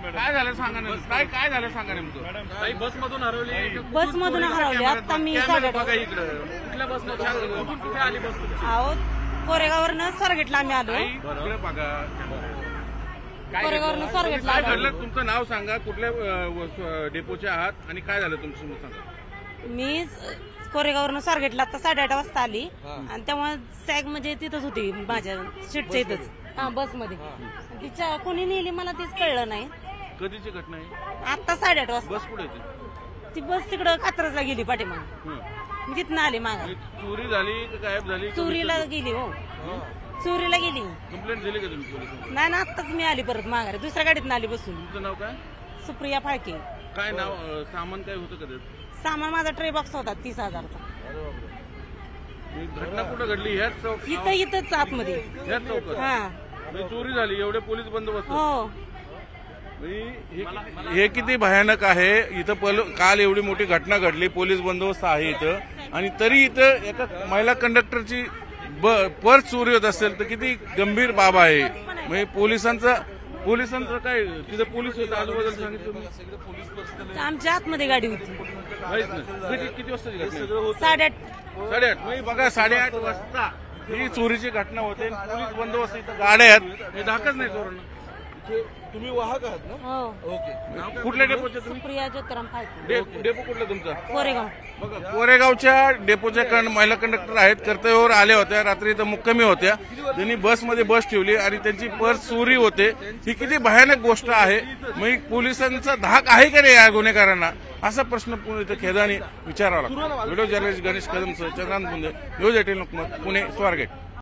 काय झालं सांगा ना, काय झालं सांगा नेमकं. काही बसमधून हरवली. बसमधून हरवली. आता मी साडेआठ बघा इकडं कुठल्या बसमधून कुठे आली बस तुमची? आहोत कोरेगाववरनं स्वारगेटला आम्ही आलो. इकडे बघा. कोरेगाववरनं स्वारगेटला काय आलो. घडलं तुमचं नाव सांगा, कुठल्या डेपोचे आहात आणि काय झालं तुमचं सांगा. मी कोरेगाववरनं स्वारगेटला आता 8:30 वाजता आली आणि तेव्हा सॅग म्हणजे तिथंच होती माझ्या सीटच्या इथंच. हा बसमध्ये तिच्या कोणी नेली मला तेच कळलं नाही. कधीची घटना आहे? आता 8:30 वाजता. बस कुठे येते? ती बस तिकडं कात्रजला गेली पाठीमाग. मी तिथनं आली मागा. चोरी झाली का गायब झाली? चोरीला गेली. हो चोरीला गेली. कंप्लेंट दिली का तुम्ही पोलिसांना? नाही ना आत्ताच मी आली परत माघारी. दुसऱ्या गाडीत आली बसून. तुमचं नाव काय? सुप्रिया फाळके. काय नाव, सामान काय होतं का त्यात? सामान माझा ट्रे बॉक्स होता 30,000चा. ही घटना कुठं घडली? ह्याच चौक, इथंच आतमध्ये. ह्याच चौकात हा म्हणजे चोरी झाली. एवढे पोलीस बंदोबस्त. हो. हे किती भयानक आहे. इथं काल एवढी मोठी घटना घडली, पोलीस बंदोबस्त आहे इथं, आणि तरी इथं एका महिला कंडक्टरची पर्स चोरी होत असेल तर किती गंभीर बाब आहे. म्हणजे पोलिसांचं काय, तिथं पोलीस होते आजूबाजूला सांगितलं. आमच्या आतमध्ये गाडी होती. किती वाजताची घटना? 8:30. म्हणजे बघा 8:30 वाजता ही चोरीची घटना होते. पोलीस बंदोबस्त इथं गाड्या आहेत, हे धाकच नाही चोरांना. तुम्ही वाहक आहात ना? हो. ओके. कुठल्या डेपोचे तुम्ही? सुप्रिया ज्योतिराम फाळके. डेपो कुठला तुमचा? कोरेगाव. बघा कोरेगावच्या डेपोच्या महिला कंडक्टर आहेत, कर्तव्यावर आल्या होत्या, रात्री इथं मुक्कामी होत्या. त्यांनी बसमध्ये बस ठेवली आणि त्यांची पर्स चोरी होते. ही किती भयानक गोष्ट आहे. मग पोलिसांचा धाक आहे का नाही या गुन्हेगारांना, असा प्रश्न इथं खेदाने विचारावा लागतो. व्हिडिओ जर्नलिस्ट गणेश कदमसह चंद्रांत बुंदे, न्यूज 18 लोकमत, पुणे, स्वारगेट.